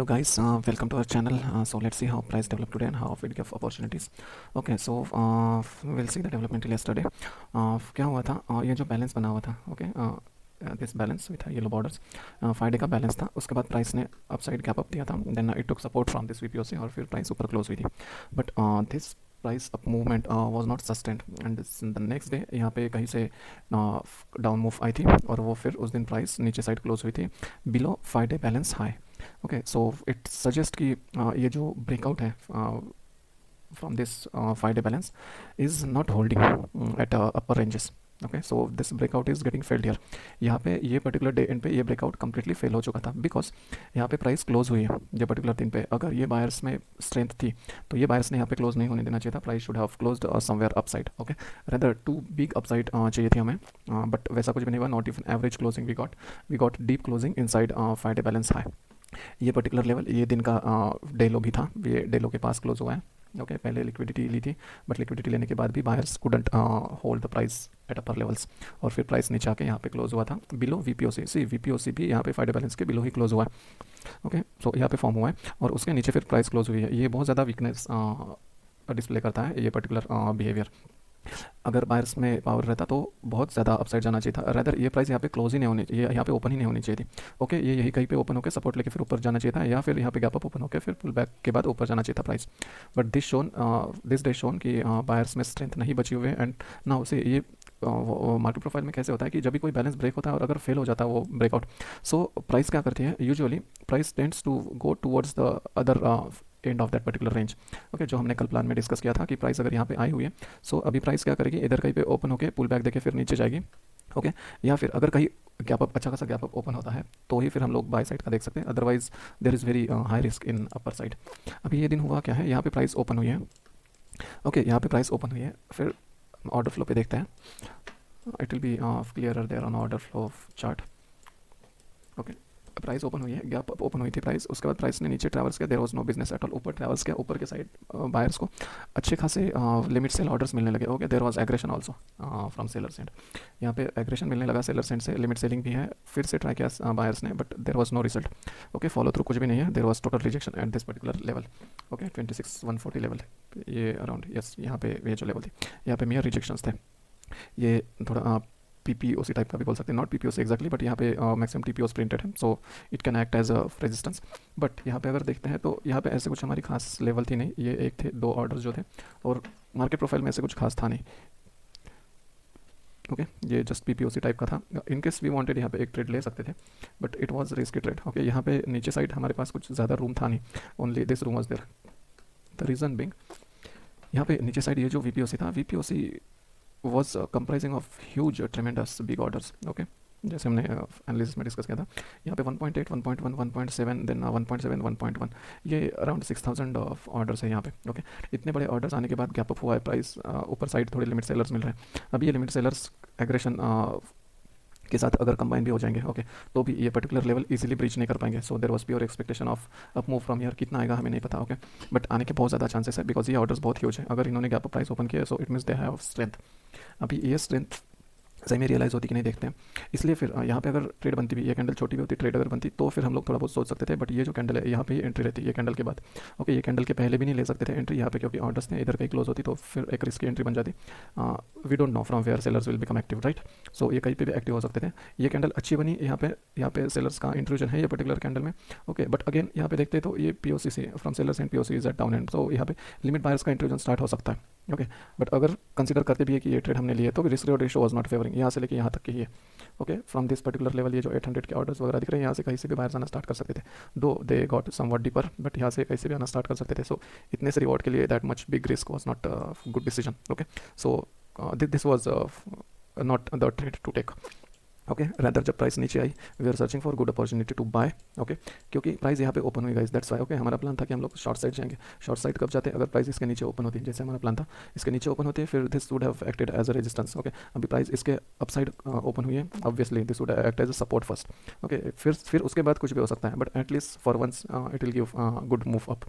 Hello guys, welcome to our channel. So let's see how price developed today and how it give opportunities. Okay, so we'll see the development till yesterday. क्या हुआ था, ये जो balance बना हुआ था, okay, this balance with yellow borders 5 day का balance था. उसके बाद प्राइस ने अपसाइड गैप अप दिया था, then it took support from this VPOC और फिर प्राइस ऊपर क्लोज हुई थी. But this price up movement was not sustained and the next day यहाँ पे कहीं से डाउन मूव आई थी और वो फिर उस दिन प्राइस नीचे साइड क्लोज हुई थी below 5 day balance high. Okay, so it suggest कि ये जो ब्रेकआउट है from this 5 day balance is not holding at upper ranges. Okay, so this breakout is getting failed here. यहाँ पे ये पर्टिकुलर डे एंड पे ये ब्रेकआउट कंप्लीटली फेल हो चुका था बिकॉज यहाँ पे प्राइस क्लोज हुई है ये पर्टिकुलर दिन पे. अगर ये बायर्स में स्ट्रेंथ थी तो ये बायर्स ने यहाँ पे क्लोज नहीं होने देना चाहिए था. Price should have closed somewhere upside. Okay, rather too big upside चाहिए थी हमें, बट वैसा कुछ भी नहीं हुआ. Not even average closing we got deep closing inside 5 day balance high. ये पर्टिकुलर लेवल ये दिन का डेलो भी था, ये डेलो के पास क्लोज हुआ है. ओके, पहले लिक्विडिटी ली थी बट लिक्विडिटी लेने के बाद भी buyers couldn't hold the price at upper levels और फिर प्राइस नीचे आके यहाँ पे क्लोज हुआ था बिलो वीपीओसी. सी वीपीओसी भी यहाँ पे 5 डे बैलेंस के बिलो ही क्लोज हुआ है. ओके, सो यहाँ पे फॉर्म हुआ है और उसके नीचे फिर प्राइस क्लोज हुई है. ये बहुत ज़्यादा वीकनेस डिस्प्ले करता है ये पर्टिकुलर बिहेवियर. अगर बायर्स में पावर रहता तो बहुत ज़्यादा अपसाइड जाना चाहिए था. रेदर ये प्राइस यहाँ पे क्लोज ही नहीं होनी, ये यहाँ पे ओपन ही नहीं होनी चाहिए थी. ओके, ये यही कहीं पे ओपन होकर सपोर्ट लेके फिर ऊपर जाना चाहिए था या फिर यहाँ पे गैप अप ओपन होकर फिर पुल बैक के बाद ऊपर जाना चाहिए था price. But this day shown कि बायर्स में स्ट्रेंथ नहीं बची हुई है. एंड ना उसे ये मार्केट प्रोफाइल में कैसे होता है कि जब भी कोई बैलेंस ब्रेक होता है और अगर फेल हो जाता है वो ब्रेकआउट, सो प्राइस क्या करती है usually, price tends to go towards the other end of that particular range. Okay, जो हमने कल प्लान में डिस्कस किया था कि प्राइस अगर यहाँ पे आई हुई है सो अभी प्राइस क्या करेगी, इधर कहीं पे ओपन होकर पुल बैक देके फिर नीचे जाएगी. ओके, या फिर अगर कहीं गैप अप अच्छा खासा गैप अप ओपन होता है तो ही फिर हम लोग बाय साइड का देख सकते हैं. Otherwise there is very high risk in upper side. अभी ये दिन हुआ क्या है, यहाँ पे प्राइस ओपन हुई है. ओके, यहाँ पे प्राइस ओपन हुई है, फिर ऑर्डर फ्लो पे देखते हैं. It will be clearer there on order flow chart. Okay, price open हुई है, गैप अप ओपन हुई थी प्राइस, उसके बाद प्राइस ने नीचे ट्रैवल्स किया. There was no business at all. ऊपर ट्रैवल्स किया, ऊपर के साइड बायर्स को अच्छे खासे लिमिट सेल ऑर्डर्स मिलने लगे. Okay, there was aggression also from sellers end. यहाँ पे एग्रेशन मिलने लगा सेलर्स एंड से. लिमिट सेलिंग भी है, फिर से ट्राई किया बायर्स ने but there was no result. Okay, follow through कुछ भी नहीं है. There was total rejection at this particular level. Okay, 26,140 level ये अराउंड, यस, यहाँ पे ये जो लेवल थी यहाँ पे मेयर रिजेक्शंस थे. ये थोड़ा पीपीओसी टाइप का भी बोल सकते हैं, नॉट पीपीओसी एग्जैक्टली बट यहाँ पे मैक्सिमम टीपीओस प्रिंटेड है so it can act as a resistance. But यहाँ पे अगर देखते हैं तो यहाँ पे ऐसे कुछ हमारी खास लेवल थी नहीं. ये एक थे दो ऑर्डर्स जो थे और मार्केट प्रोफाइल में ऐसे कुछ खास था नहीं. ओके, ये जस्ट पीपीओसी टाइप का था. इन केस वी वांटेड यहाँ पे एक ट्रेड ले सकते थे but it was risky trade. Okay, यहाँ पे नीचे साइड हमारे पास कुछ ज़्यादा रूम था नहीं, only this room was there. The reason being यहाँ पे नीचे साइड ये जो वीपीओसी था, वीपीओसी was comprising of huge tremendous big orders. okay, जैसे हमने एनालिसिस में डिस्कस किया था. यहाँ पे 1.8, 1.1, 1.7 देन 1.7, 1.1 ये अराउंड 6,000 ऑफ ऑर्डर्स है यहाँ पे. ओके, इतने बड़े ऑर्डर्स आने के बाद गैप अप हुआ है प्राइस, ऊपर साइड थोड़े लिमिट सेलर्स मिल रहे हैं. अभी ये लिमिट सेलर्स एग्रेशन के साथ अगर कंबाइन भी हो जाएंगे ओके तो भी ये पर्टिकुलर लेवल इजीली ब्रीच नहीं कर पाएंगे. So there was pure expectation of up move from here. कितना आएगा हमें नहीं पता. ओके, बट आने के बहुत ज़्यादा चांसेस है बिकॉज ये ऑर्डर्स बहुत ह्यूज है. अगर इन्होंने गैप अप प्राइस ओपन किया so it means they have strength. अभी ये स्ट्रेंथ सही में रियलाइज़ होती कि नहीं देखते हैं. इसलिए फिर यहाँ पे अगर ट्रेड बनती भी, ये कैंडल छोटी भी होती, ट्रेड अगर बनती तो फिर हम लोग थोड़ा बहुत सोच सकते थे. बट ये जो कैंडल है यहाँ पे एंट्री रहती है ये कैंडल के बाद. ओके, ये कैंडल के पहले भी नहीं ले सकते थे एंट्री यहाँ पे क्योंकि ऑर्डर्स थे. इधर कहीं क्लोज होती तो फिर एक रिस्की एंट्री बन जाती. We don't know from where sellers will become active, right. So ये कहीं पे भी एक्टिव हो सकते थे. ये कैंडल अच्छी बनी, यहाँ पे सेलर्स का इंट्रूजन है ये पर्टिकुलर कैंडल में. ओके, बट अगेन यहाँ पे देखते तो ये पीओसी से from sellers and POC is at down end. So यहाँ पे लिमिट बायर्स का इंट्रूजन स्टार्ट हो सकता है. ओके, बट अगर कंसिडर करते भी है कि ये ट्रेड हमने लिए तो risk reward ratio was not favouring. यहाँ से लेके यहाँ तक की है. Okay, from this particular level ये जो 800 के ऑर्डर्स वगैरह दिख रहे हैं यहाँ से कहीं से भी बाहर आना स्टार्ट कर सकते थे. दो they got somewhat deeper but यहाँ से कहीं से भी आना स्टार्ट कर सकते थे. सो इतने से रिवॉर्ड के लिए that much big risk was not good decision. Okay, so this was not the trade to take. Okay, rather जब प्राइस नीचे आई we are searching for good opportunity to buy. Okay, क्योंकि प्राइस यहाँ पे open हुई guys, that's why. Okay, हमारा plan था कि हम लोग शॉर्ट साइड जाएंगे. शॉर्ट साइड कब जाते हैं, अगर प्राइस इसके नीचे ओपन होती है, जैसे हमारा प्लान था इसके नीचे ओपन होती है फिर this would have acted as a resistance. Okay, अभी प्राइस इसके अपसाइड ओपन हुई है, obviously this would act as a support first. Okay, फिर उसके बाद कुछ भी हो सकता है but at least for once it will give good move up.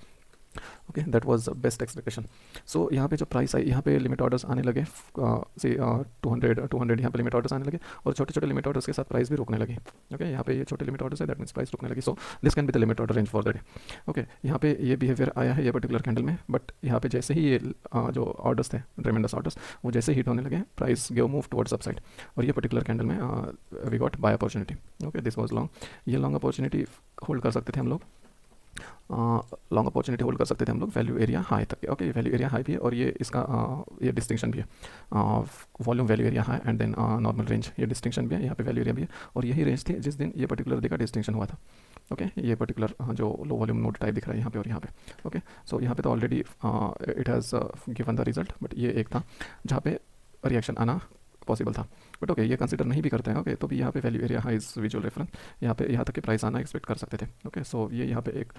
Okay, that was best expectation. So यहाँ पे जो प्राइस आई, यहाँ पे लिमिट ऑर्डर्स आने लगे, से 200 यहाँ पे लिमिट ऑर्डर्स आने लगे, और छोटे छोटे लिमिट ऑर्डर्स के साथ प्राइस भी रुकने लगी। ओके, यहाँ पे ये छोटे लिमिट ऑर्डर्स है, दैट मीन्स प्राइस रुकने लगी। So this can be the limit order range for the day. Okay, यहाँ पे ये बिहेवियर आया है ये पर्टिकुलर कैंडल में, बट यहाँ पे जैसे ही ये जो ऑर्डर्स थे, ट्रेमेंडस ऑर्डर्स, वो जैसे हिट होने लगे, price give move towards upside, और ये पर्टिकुलर कैंडल में we got buy opportunity. Okay, this was long, ये लॉन्ग अपॉर्चुनिटी होल्ड कर सकते थे हम लोग, लॉन्ग अपॉर्चुनिटी होल्ड कर सकते थे हम लोग वैल्यू एरिया हाई तक। ओके, वैल्यू एरिया हाई भी है, और ये इसका ये डिस्टिंक्शन भी है, volume value area high and then normal range, ये डिस्टिंक्शन भी है, यहाँ पे वैल्यू एरिया भी है, और यही रेंज थी जिस दिन ये पर्टिकुलर डे का डिस्टिंक्शन हुआ था। ओके, ये पर्टिकुलर जो लो वॉल्यूम नोट टाइप दिख रहा है यहाँ पे और यहाँ पे। ओके, सो यहाँ पे तो already it has given the result, but ये एक था जहाँ पे रिएक्शन आना पॉसिबल था, बट ओके ये कंसिडर नहीं भी करते हैं। ओके, तो भी यहाँ पे value area high is visual reference, यहाँ पे यहाँ तक कि प्राइस आना एक्सपेक्ट कर सकते थे। ओके, सो ये यहाँ पे एक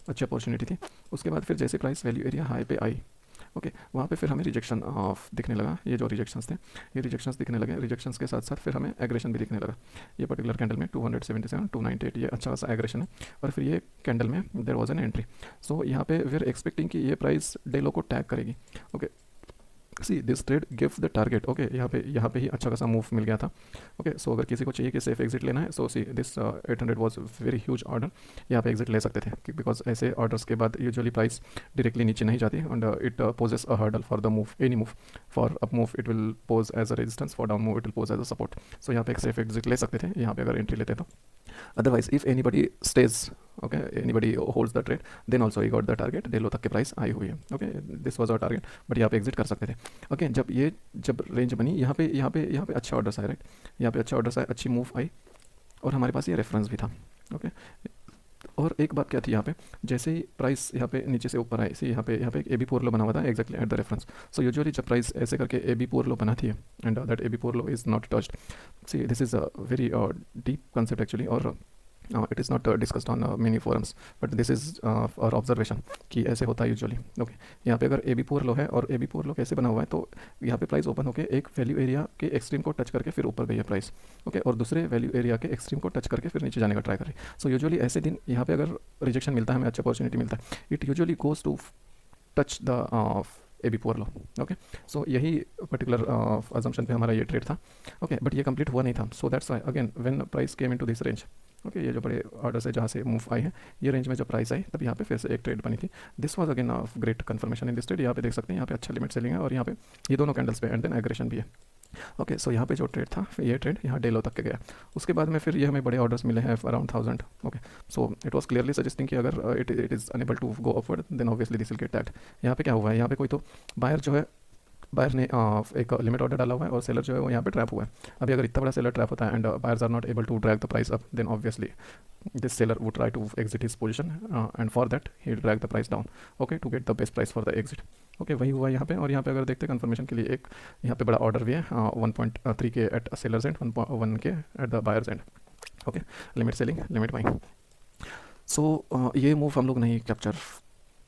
अच्छी अपॉर्चुनिटी थी। उसके बाद फिर जैसे प्राइस वैल्यू एरिया हाई पे आई, ओके, वहाँ पे फिर हमें रिजेक्शन दिखने लगा, ये जो रिजेक्शंस थे ये रिजेक्शंस दिखने लगे, रिजेक्शंस के साथ साथ फिर हमें एग्रेशन भी दिखने लगा। ये पर्टिकुलर कैंडल में 277 298 ये अच्छा खासा एग्रेशन है, और फिर ये कैंडल में देयर वाज एन एंट्री। सो यहाँ पे वी आर एक्सपेक्टिंग कि ये प्राइस डे लो को टैग करेगी। Okay, see this trade give the target. Okay, यहाँ पे ही अच्छा खासा मूव मिल गया था। ओके, सो अगर किसी को चाहिए कि सेफ एग्जिट लेना है, so see this 800 was very huge order, यहाँ पे एग्जिट ले सकते थे, बिकॉज ऐसे ऑर्डर्स के बाद यूजुअली प्राइस डायरेक्टली नीचे नहीं जाती, and it poses a hurdle for the move, any move. For up move it will pose as a resistance, for down move it will pose as a support. So यहाँ पे एक safe exit ले सकते थे यहाँ पे अगर entry लेते तो। Otherwise if anybody stays, okay, anybody holds the trade, then also he got the target, day low तक के प्राइस आई हुई है। Okay, this was our target, but यहाँ पे एग्जिट कर सकते थे। ओके, जब रेंज बनी, यहाँ पे अच्छे ऑर्डर्स आए, राइट, यहाँ पे अच्छे ऑर्डर्स आए, अच्छी मूव आई, और हमारे पास ये रेफरेंस भी था। ओके, और एक बात क्या थी यहाँ पे, जैसे ही प्राइस यहाँ पे नीचे से ऊपर आई, सी यहाँ पे एक ए बी पोर लो बना हुआ था exactly at the reference. So usually जब प्राइस ऐसे करके ए बी पोर लो बनाती है, and that A B poor low is not touched, see this is a very deep concept actually, और it is not discussed on many forums, but this is और observation कि ऐसे होता है usually. Okay, यहाँ पे अगर ए बी पोर लो है, और ए बी पोर लो कैसे बना हुआ है, तो यहाँ पे प्राइस ओपन होकर एक वैल्यू एरिया के एक्सट्रीम को टच करके फिर ऊपर गई है प्राइस। ओके, और दूसरे वैल्यू एरिया के एक्सट्रीम को टच करके फिर नीचे जाने का ट्राई करें। सो यूजुअली ऐसे दिन यहाँ पे अगर रिजेक्शन मिलता है, हमें अच्छा अपॉर्चुनिटी मिलता है, it usually goes to touch the A B poor low. Okay, so यही पर्टिकुलर अजम्पशन पे हमारा ये ट्रेड था। ओके, बट ये कंप्लीट हुआ नहीं था, so that's why again when price came into this range, okay, ये जो बड़े ऑर्डर्स है जहाँ से मूव आई है, ये रेंज में जब प्राइस आई तब यहाँ पे फिर से एक ट्रेड बनी थी। This was again of great confirmation in this trade. यहाँ पे देख सकते हैं, यहाँ पे अच्छा लिमिट सेलिंग है, और यहाँ पे ये दोनों कैंडल्स पे एंड देन एग्रेशन भी है। ओके, सो यहाँ पे जो ट्रेड था, ये ट्रेड यहाँ डे लो तक के गया। उसके बाद में फिर ये हमें बड़े ऑर्डर्स मिले हैं around 1000। Okay, so it was clearly suggesting कि अगर it is unable to go upward, then obviously this will get tagged. यहाँ पे क्या हुआ है, यहाँ पे कोई तो बायर जो है, बायर ने एक लिमिट ऑर्डर डाला हुआ है, और सेलर जो है वो यहाँ पे ट्रैप हुआ है। अभी अगर इतना बड़ा सेलर ट्रैप होता है and buyers are not able to drag the price up, then obviously this seller would try to exit his position, and for that he drag the price down, okay, to get the best price for the exit. Okay, वही हुआ यहाँ पे। और यहाँ पे अगर देखते हैं कंफर्मेशन के लिए, एक यहाँ पे बड़ा ऑर्डर भी है 1.3 के एट सेलर्स एंड, 1.1 के at the buyers end. Okay, limit selling, limit buying. So ये मूव हम लोग नहीं कैप्चर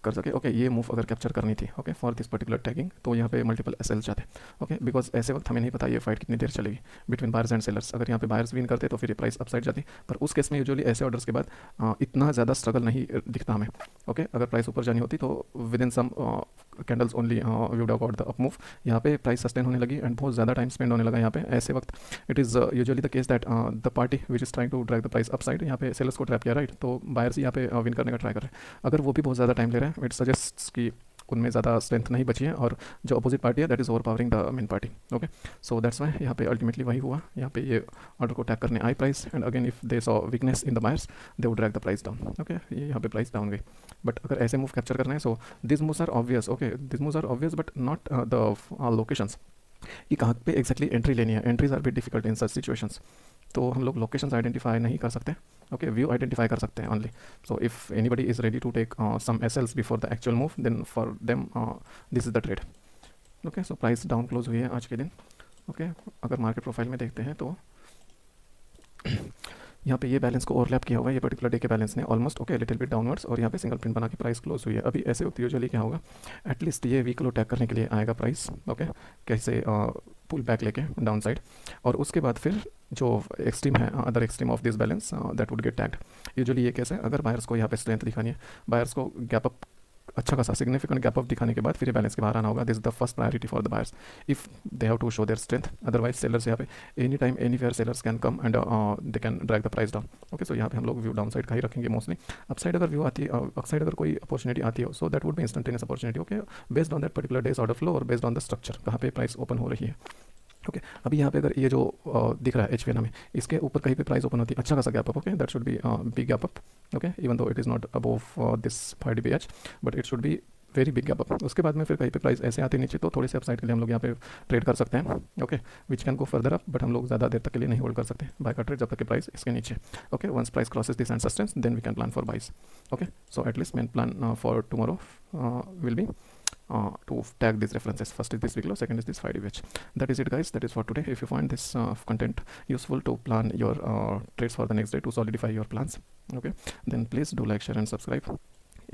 कर सके। ओके, ये मूव अगर कैप्चर करनी थी, okay, for this particular tagging, तो यहाँ पे मल्टीपल एसएल जाते। ओके, बिकॉज ऐसे वक्त हमें नहीं पता ये फाइट कितनी देर चलेगी बिटवीन बायर्स एंड सेलर्स। अगर यहाँ पे बायर्स विन करते तो फिर ये प्राइस अपसाइड जाती, पर उस केस में यूजुअली ऐसे ऑर्डर्स के बाद इतना ज़्यादा स्ट्रगल नहीं दिखता हमें। ओके, अगर प्राइस ऊपर जानी होती तो within some candles only we would have got the up move. यहाँ पे प्राइस सस्टेन होने लगी एंड बहुत ज़्यादा टाइम स्पेंड होने लगा यहाँ पे। ऐसे वक्त it is usually the case that the party which is trying to drag the price upside, यहाँ पे सेलर्स को ट्रैप किया, राइट, तो बायर्स यहाँ पे विन करने का ट्राई कर रहे हैं। अगर वो भी बहुत ज़्यादा टाइम ले रहे हैं, इट सजेस्ट कि उनमें ज़्यादा स्ट्रेंथ नहीं बची है, और जो अपोजिट पार्टी है that is over powering the main party. Okay, so that's why यहाँ पे अल्टीमेटली वही हुआ। यहाँ पे ये ऑर्डर को टैग करने आई price, and again if they saw weakness in the buyers, they would drag the price down. Okay, ये यहाँ पे प्राइस डाउन गई, बट अगर ऐसे मूव कैप्चर करना है, so this moves are obvious. Okay, this moves are obvious but not the locations, कि कहाँ पे एक्जैक्टली एंट्री लेनी है। Entries are be difficult in such situations, तो हम लोग लोकेशंस आइडेंटिफाई नहीं कर सकते। ओके, व्यू आइडेंटिफाई कर सकते हैं only. So if anybody is ready to take some SLs before the actual move, then for them this is the trade. Okay, so price down close हुई है आज के दिन। ओके, अगर मार्केट प्रोफाइल में देखते हैं तो यहाँ पे ये बैलेंस को ओवरलैप किया हुआ है, ये पर्टिकुलर डे के बैलेंस ने almost, okay, little bit downwards, और यहाँ पे सिंगल प्रिंट बना के प्राइस क्लोज हुई है। अभी ऐसे वक्त यूजुअली क्या होगा, एटलीस्ट ये वीक लो टैग करने के लिए आएगा प्राइस। ओके, कैसे पुल बैक लेके डाउन साइड, और उसके बाद फिर जो एक्सट्रीम है, other extreme of this balance, that would get tagged. Usually ये कैसे, अगर बायर्स को यहाँ पे स्ट्रेंथ दिखानी है, बायर्स को गैप अप अच्छा खासा सिग्निफिकेंट गैप अप दिखाने के बाद फिर बैलेंस के बाहर आना होगा. This is the first priority for the buyers if they have to show their strength. Otherwise sellers यहाँ पे any time any fair sellers can come and they can drag the price down. Okay, so यहाँ पे हम लोग view down side का ही रखेंगे mostly. Upside अगर view आती है, अपसाइड अगर कोई अपॉर्चुनिटी आती है, so that would be instantaneous opportunity. Okay, based on that particular days order flow और बेस्ड ऑन द स्ट्रक्चर कहाँ पे प्राइस ओपन हो रही है. ओके, अभी यहाँ पे अगर ये जो दिख रहा है एच में इसके ऊपर कहीं पे प्राइस ओपन होती है, अच्छा खासा gap up. Okay, that should be big gap up. Okay, even though it is not above this 5 dBH but it should be very big gap up. उसके बाद में फिर कहीं पे प्राइस ऐसे आती है नीचे, तो थोड़ी सी अपसाइड के लिए हम लोग यहाँ पे ट्रेड कर सकते हैं. Okay, which can go further up, but हम लोग ज़्यादा देर तक के लिए नहीं होल्ड कर सकते बाय का ट्रेड जब तक कि प्राइस इसके नीचे. Okay, once price crosses this and sustains then we can plan for buys. Okay, so at least main plan for tomorrow will be to tag these references. First is this week low, second is this 5 dBH. That is it guys, that is for today. If you find this content useful to plan your trades for the next day, to solidify your plans, okay, then please do like, share and subscribe.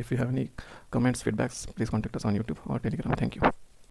If you have any comments, feedbacks, please contact us on YouTube or Telegram. Thank you.